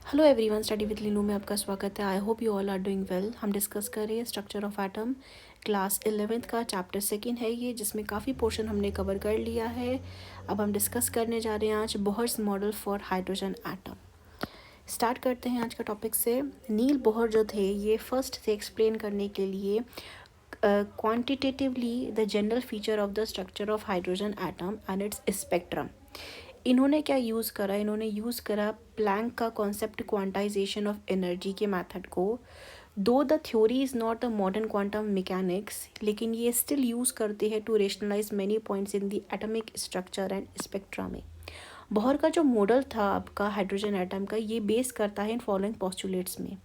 Hello everyone, study with Linu में आपका स्वागत है। I hope you all are doing well. हम डिस्कस कर रहे हैं structure of atom. Class 11th का चैप्टर सेकंड है ये, जिसमें काफ़ी पोर्शन हमने कवर कर लिया है। अब हम डिस्कस करने जा रहे हैं आज Bohr's model for hydrogen atom. Start करते हैं आज का टॉपिक से। नील बोहर जो थे ये फर्स्ट थे एक्सप्लेन करने के लिए quantitatively the general feature of the structure of hydrogen atom and its spectrum. इन्होंने क्या यूज़ करा, इन्होंने यूज़ करा प्लैंक का कॉन्सेप्ट क्वांटाइजेशन ऑफ एनर्जी के मेथड को। Though the theory is not a modern quantum mechanics, लेकिन ये स्टिल यूज़ करते हैं to rationalise many points in the atomic structure and spectra में। बोहर का जो मॉडल था आपका हाइड्रोजन एटम का, ये बेस करता है इन फॉलोइंग पोस्टुलेट्स में।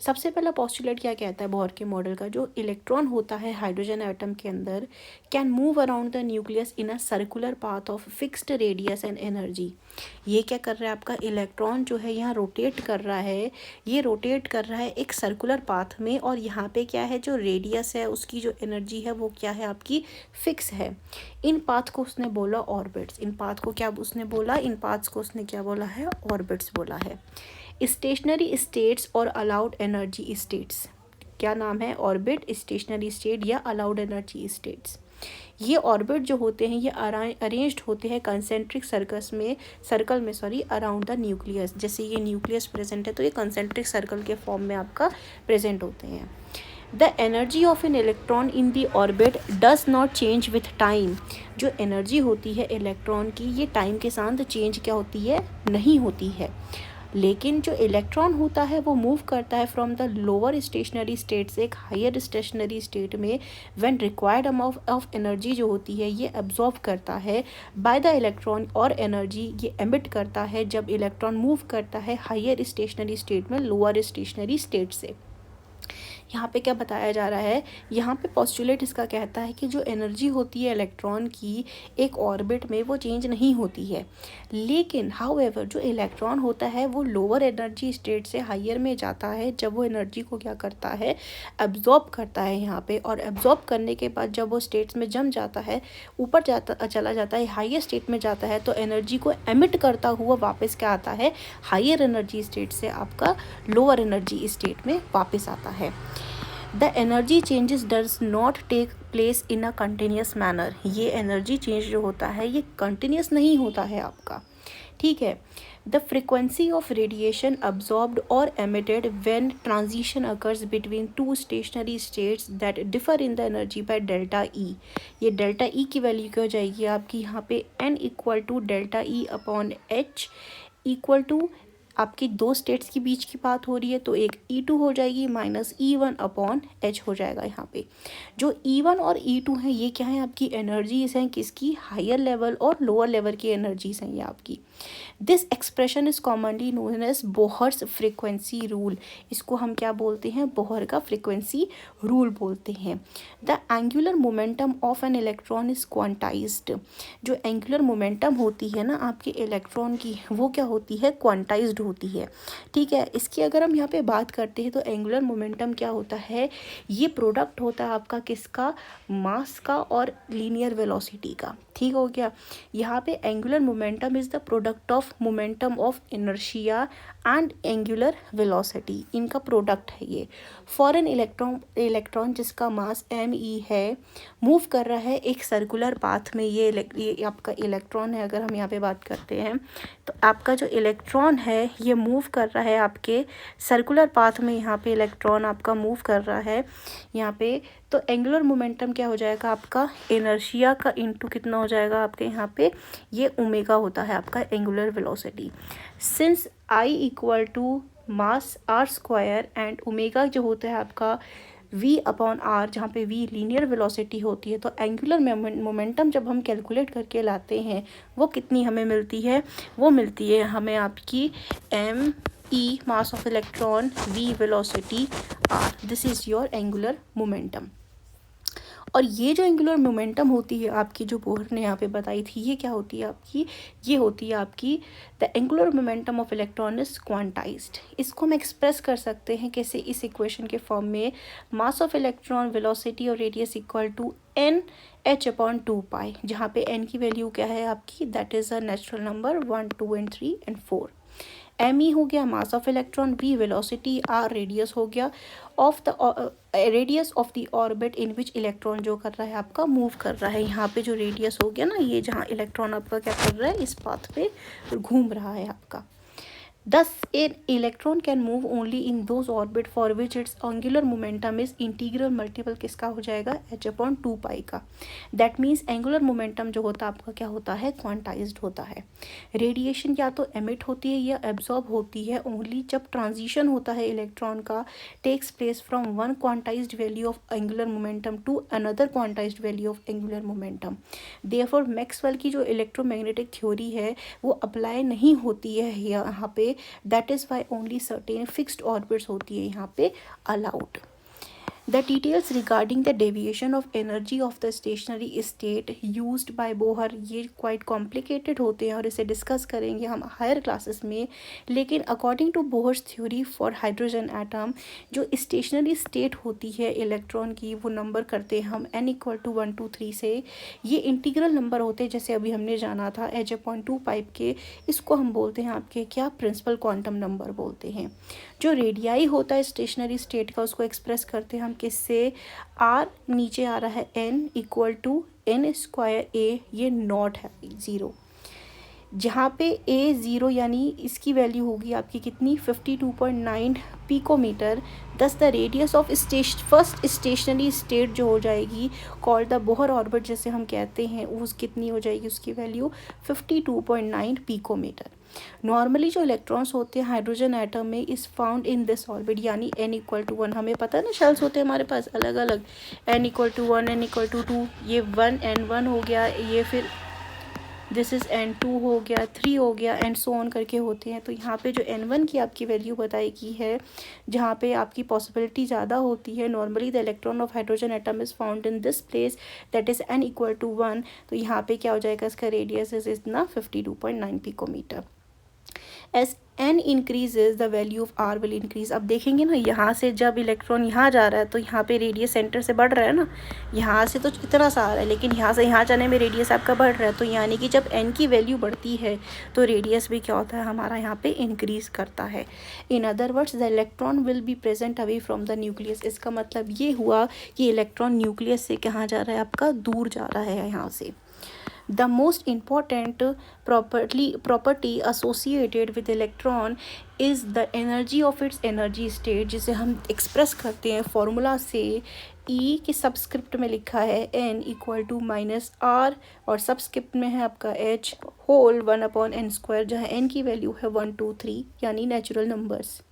सबसे पहला पोस्टुलेट क्या कहता है बोहर के मॉडल का, जो इलेक्ट्रॉन होता है हाइड्रोजन एटम के अंदर can move around the nucleus in a circular path of fixed radius and energy. ये क्या कर रहा है आपका इलेक्ट्रॉन जो है यहाँ रोटेट कर रहा है, ये रोटेट कर रहा है एक सर्कुलर पाथ में, और यहाँ पे क्या है जो रेडियस है उसकी जो एनर्जी है वो क्या है आपकी फिक्स है। इन पाथ को उसने बोला ऑर्बिट्स। इन पाथ को क्या उसने बोला, इन पाथ्स को उसने क्या बोला है, ऑर्बिट्स बोला है। स्टेशनरी स्टेट्स और अलाउड एनर्जी स्टेट्स, क्या नाम है, ऑर्बिट, स्टेशनरी स्टेट या अलाउड एनर्जी स्टेट्स। ये ऑर्बिट जो होते हैं ये अरेंज्ड होते हैं कंसेंट्रिक सर्कल में अराउंड द न्यूक्लियस। जैसे ये न्यूक्लियस प्रेजेंट है तो ये कंसेंट्रिक सर्कल के फॉर्म में आपका प्रेजेंट होते हैं। The energy of an electron in the orbit does not change with time. जो एनर्जी होती है इलेक्ट्रॉन की, ये टाइम के साथ चेंज क्या होती है, नहीं होती है। लेकिन जो इलेक्ट्रॉन होता है वो मूव करता है from the lower stationery state से एक हायर स्टेशनरी स्टेट में। When required amount of energy जो होती है ये एब्जॉर्ब करता है बाय द इलेक्ट्रॉन, और एनर्जी ये एमिट करता है जब इलेक्ट्रॉन मूव करता है हायर स्टेशनरी स्टेट में लोअर स्टेशनरी स्टेट से। यहाँ पे क्या बताया जा रहा है, यहाँ पे पोस्टुलेट इसका कहता है कि जो एनर्जी होती है इलेक्ट्रॉन की एक ऑर्बिट में वो चेंज नहीं होती है। लेकिन हाउएवर जो इलेक्ट्रॉन होता है वो लोअर एनर्जी स्टेट से हायर में जाता है जब वो एनर्जी को क्या करता है, एब्जॉर्ब करता है यहाँ पे। और एब्जॉर्ब करने के बाद जब वो स्टेट्स में जम जाता है, ऊपर चला जाता है, हायर स्टेट में जाता है, तो एनर्जी को एमिट करता हुआ वापस क्या आता है, हायर एनर्जी स्टेट से आपका लोअर एनर्जी स्टेट में वापस आता है। The energy changes does not take place in a continuous manner. ये एनर्जी चेंज जो होता है ये कंटिन्यूस नहीं होता है आपका, ठीक है। The frequency of radiation absorbed और emitted when transition occurs between two stationary states that differ in the energy by delta E. ये डेल्टा ई की वैल्यू क्या हो जाएगी आपकी, यहाँ पे n equal to delta E upon H equal to, आपकी दो स्टेट्स के बीच की बात हो रही है तो एक E2 हो जाएगी माइनस E1 अपॉन एच हो जाएगा। यहाँ पे जो E1 और E2 हैं ये क्या है आपकी एनर्जीज हैं, किसकी, हायर लेवल और लोअर लेवल की एनर्जीज हैं ये आपकी। This expression is commonly known as Bohr's frequency rule. इसको हम क्या बोलते हैं, बोहर का फ्रिक्वेंसी रूल बोलते हैं। The angular momentum of an electron is quantized. जो एंगुलर मोमेंटम होती है ना आपके इलेक्ट्रॉन की, वो क्या होती है, क्वांटाइज्ड होती है, ठीक है। इसकी अगर हम यहाँ पे बात करते हैं तो एंगुलर मोमेंटम क्या होता है, ये प्रोडक्ट होता है आपका किसका, मास का और लीनियर वेलोसिटी का, ठीक हो गया। यहाँ पे angular momentum is the product of momentum of inertia and angular velocity, इनका प्रोडक्ट है ये। फॉर एन इलेक्ट्रॉन जिसका मास m है, मूव कर रहा है एक सर्कुलर पाथ में। ये आपका इलेक्ट्रॉन है, अगर हम यहाँ पे बात करते हैं तो आपका जो इलेक्ट्रॉन है ये मूव कर रहा है आपके सर्कुलर पाथ में। यहाँ पे इलेक्ट्रॉन आपका मूव कर रहा है यहाँ पे, तो एंगुलर मोमेंटम क्या हो जाएगा आपका, इनर्शिया का इनटू कितना हो जाएगा आपके यहाँ पे, ये ओमेगा होता है आपका angular velocity. Since I equal to mass R square and omega जो होता है आपका v अपॉन आर, जहाँ पे v लीनियर वेलोसिटी होती है, तो एंगुलर मोमेंटम जब हम कैलकुलेट करके लाते हैं वो कितनी हमें मिलती है, वो मिलती है हमें आपकी m e mass of electron, v velocity, r। This is your angular momentum. और ये जो एंगुलर मोमेंटम होती है आपकी, जो बोहर ने यहाँ पे बताई थी, ये क्या होती है आपकी, ये होती है आपकी the angular momentum of electron is quantized. इसको हम एक्सप्रेस कर सकते हैं कैसे, इस इक्वेशन के फॉर्म में, मास ऑफ इलेक्ट्रॉन, वेलोसिटी और radius equal to n h upon 2 जहाँ पे n की वैल्यू क्या है आपकी, that is a natural number 1 2 and 3 and 4। M E हो गया mass of electron, V velocity, R radius हो गया of the radius of the orbit in which electron जो कर रहा है आपका मूव कर रहा है। यहाँ पे जो रेडियस हो गया ना, ये जहाँ इलेक्ट्रॉन आपका क्या कर रहा है, इस पाथ पे घूम रहा है आपका। Thus, an electron can move only in those orbit for which its angular momentum is integral multiple किसका हो जाएगा, h/2 का। That means angular momentum जो होता है आपका क्या होता है, क्वांटाइज्ड होता है। रेडिएशन या तो एमिट होती है या एब्जॉर्ब होती है ओनली जब ट्रांजिशन होता है इलेक्ट्रॉन का, takes place from one quantised value of angular momentum to another quantised value of angular momentum. Therefore Maxwell की जो इलेक्ट्रोमैग्नेटिक थ्योरी है वो अप्लाई नहीं होती है यहाँ पे। That is why only certain fixed orbits होती है यहाँ पे allowed. The details regarding the deviation of energy of the stationary state used by Bohr ये quite complicated होते हैं और इसे डिस्कस करेंगे हम हायर क्लासेस में। लेकिन according to Bohr's theory for hydrogen atom, जो स्टेशनरी स्टेट होती है इलेक्ट्रॉन की वो नंबर करते हैं हम n=1 2 3 से। ये इंटीग्रल नंबर होते हैं, जैसे अभी हमने जाना था h/2 पाइप के, इसको हम बोलते हैं आपके क्या, प्रिंसिपल क्वांटम नंबर बोलते हैं। जो रेडियाई होता है स्टेशनरी स्टेट का उसको एक्सप्रेस करते हैं हम किससे, आर नीचे आ रहा है n=n² a, ये नॉट है 0, जहाँ पे a 0 यानी इसकी वैल्यू होगी आपकी कितनी, 52.9 पिकोमीटर। दस the radius of first stationery state जो हो जाएगी कॉल्ड द बोहर ऑर्बिट जिसे हम कहते हैं, उस कितनी हो जाएगी, उसकी वैल्यू 52.9 पिकोमीटर। नॉर्मली जो इलेक्ट्रॉन्स होते हैं हाइड्रोजन एटम में is found in this orbit, यानी n=1। हमें पता है ना शेल्स होते हैं हमारे पास अलग अलग, n=1 n=2, ये 1 n1 हो गया, ये फिर दिस इज़ n2 हो गया, 3 हो गया एंड सो ऑन करके होते हैं। तो यहाँ पे जो n1 की आपकी वैल्यू बताई है, जहाँ पे आपकी पॉसिबिलिटी ज़्यादा होती है, normally the electron of hydrogen atom is found in this place that is n=1। तो यहाँ पे क्या हो जाएगा, इसका रेडियस इज इतना 52.9 picometre. As n increases the value of r will increase. अब देखेंगे ना, यहाँ से जब इलेक्ट्रॉन यहाँ जा रहा है तो यहाँ पे रेडियस सेंटर से बढ़ रहा है ना, यहाँ से तो इतना सा आ रहा है, लेकिन यहाँ से यहाँ जाने में रेडियस आपका बढ़ रहा है। तो यानी कि जब n की वैल्यू बढ़ती है तो रेडियस भी क्या होता है हमारा यहाँ पे इंक्रीज करता है। In other words the electron will be present away from the nucleus. इसका मतलब ये हुआ कि इलेक्ट्रॉन न्यूक्लियस से कहाँ जा रहा है, आपका दूर जा रहा है यहाँ से। The most important property associated with electron is the energy of its energy state, जिसे हम एक्सप्रेस करते हैं फॉर्मूला से। E के सबस्क्रिप्ट में लिखा है n=-r और सबस्क्रिप्ट में है आपका h होल 1/n², जहाँ n की वैल्यू है 1 2 3 यानी नेचुरल नंबर्स।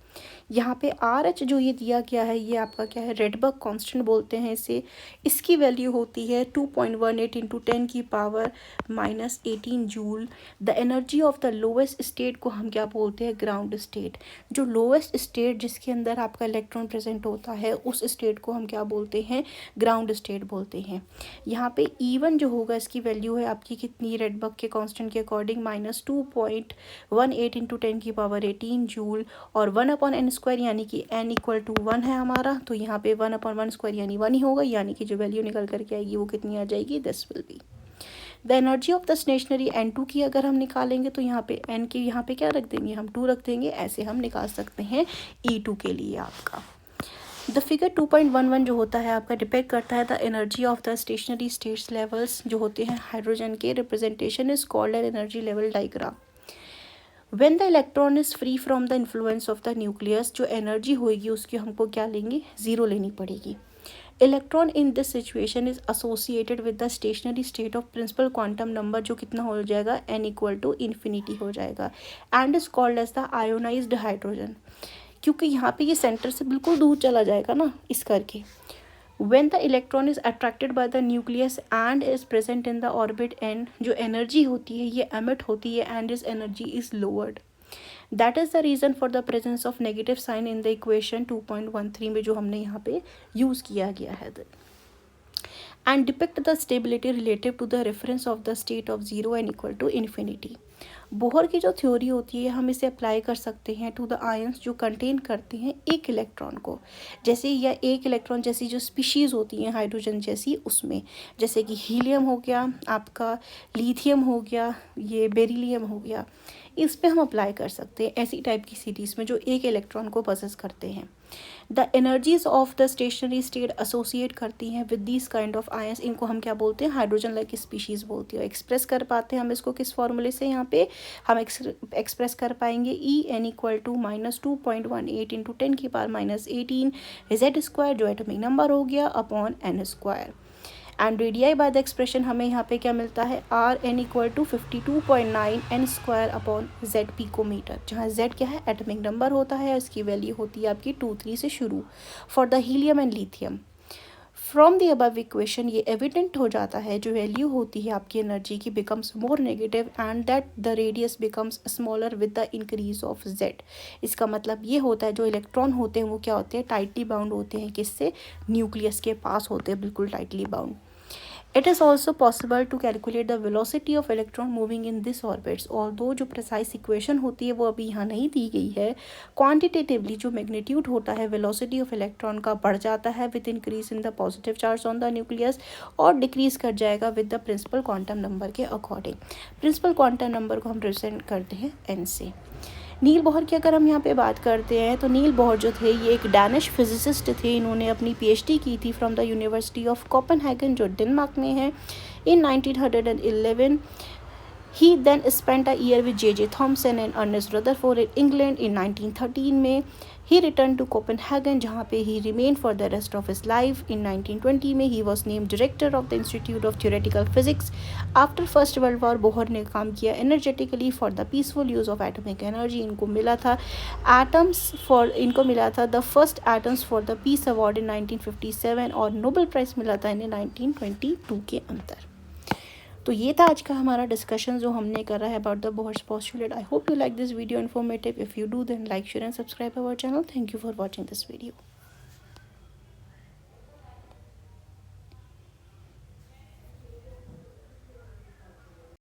यहाँ पे आर एच जो ये दिया गया है ये आपका क्या है, रेडबर्ग कांस्टेंट बोलते हैं इसे। इसकी वैल्यू होती है 2.18 into 10⁻⁻18 joule. The energy of the lowest state को हम क्या बोलते हैं, ग्राउंड स्टेट। जो लोवेस्ट स्टेट जिसके अंदर आपका इलेक्ट्रॉन प्रेजेंट होता है उस स्टेट को हम क्या बोलते हैं, ग्राउंड स्टेट बोलते हैं। यहाँ पे E1 जो होगा इसकी वैल्यू है आपकी कितनी, रेडबर्ग के कांस्टेंट के अकॉर्डिंग -2.18 इंटू 10⁻18 जूल और 1/n² यानी कि n=1 है हमारा। तो यहाँ पे 1/1² यानी 1 ही होगा, यानी कि जो वैल्यू निकल करके आएगी वो कितनी आ जाएगी, this will be the energy of the stationary. n2 की अगर हम निकालेंगे तो यहाँ पे n की यहाँ पे क्या रख देंगे, हम 2 रख देंगे। ऐसे हम निकाल सकते हैं E2 के लिए आपका। द फिगर 2.11 जो होता है आपका डिपेक्ट करता है the energy of the stationery states levels जो होते हैं हाइड्रोजन के। Representation is called an energy level diagram. When the electron is free from the influence of the nucleus, जो एनर्जी होगी उसकी हमको क्या लेंगे, 0 लेनी पड़ेगी। Electron in this situation is associated with the stationary state of principal quantum number जो कितना हो जाएगा, n=∞ हो जाएगा and is called as the ionised hydrogen, क्योंकि यहाँ पे ये सेंटर से बिल्कुल दूर चला जाएगा ना इस करके। When the electron is attracted by the nucleus and is present in the orbit n, जो एनर्जी होती है ये emit होती है and its energy is lowered. That is the reason for the presence of negative sign in the equation 2.13 में जो हमने यहाँ पे यूज़ किया गया है। And depict the stability relative to the reference of the state of 0 and =∞. Bohr की जो थ्योरी होती है हम इसे अप्लाई कर सकते हैं टू द आयंस जो कंटेन करते हैं एक इलेक्ट्रॉन को, जैसे या एक इलेक्ट्रॉन जैसी जो स्पीशीज़ होती हैं हाइड्रोजन जैसी, उसमें जैसे कि हीलियम हो गया आपका, लिथियम हो गया, ये बेरिलियम हो गया, इस पे हम अप्लाई कर सकते हैं ऐसी टाइप की सीरीज़ में जो एक इलेक्ट्रॉन को पॉसेस करते हैं। The energies of the stationary state associate करती हैं with this kind of ions, इनको हम क्या बोलते हैं, हाइड्रोजन लाइक स्पीशीज़ बोलती है। एक्सप्रेस कर पाते हैं हम इसको किस फॉर्मूले से, यहाँ पे हम एक्सप्रेस कर पाएंगे En equal to -2.18 into 10⁻⁻18 Z square जो एटॉमिक नंबर हो गया upon n square, and radii by the expression हमें यहाँ पे क्या मिलता है, Rn equal to 52.9 n square upon Z picometre, जहाँ जेड क्या है एटॉमिक नंबर होता है, इसकी वैल्यू होती है आपकी 2-3 से शुरू for the helium and lithium. From the above equation ये एविडेंट हो जाता है जो वैल्यू होती है आपकी एनर्जी की becomes more negative and that the radius becomes smaller with the increase of Z. इसका मतलब ये होता है जो इलेक्ट्रॉन होते हैं वो क्या होते हैं, टाइटली बाउंड होते हैं, किससे, न्यूक्लियस के पास होते हैं, बिल्कुल tightly bound. It is also possible to calculate the velocity of electron moving in this orbits, although जो precise equation होती है वो अभी यहाँ नहीं दी गई है। Quantitatively जो magnitude होता है velocity of electron का बढ़ जाता है with increase in the positive charge on the nucleus और decrease कर जाएगा with the principal quantum number के according। principal quantum number को हम represent करते हैं n से। नील बोहर की अगर हम यहाँ पे बात करते हैं तो नील बोहर जो थे ये एक डैनिश फिजिसिस्ट थे, इन्होंने अपनी पीएचडी की थी from the university of Copenhagen जो डेनमार्क में है इन 1911। He then spent a year with J.J. Thomson and Ernest Rutherford in England in 1913 में। He returned to Copenhagen जहाँ पे he remained for the rest of his life। In 1920 में he was named director of the Institute of Theoretical Physics। After First World War Bohr ने काम किया energetically for the peaceful use of atomic energy। इनको मिला था the first atoms for the peace award in 1957 और Nobel prize मिला था इन्हें 1922 के अंदर। तो ये था आज का हमारा डिस्कशन जो हमने करा है about the Bohr's postulate. I hope you like this video informative. If you do then like share and subscribe our channel. Thank you for watching this video.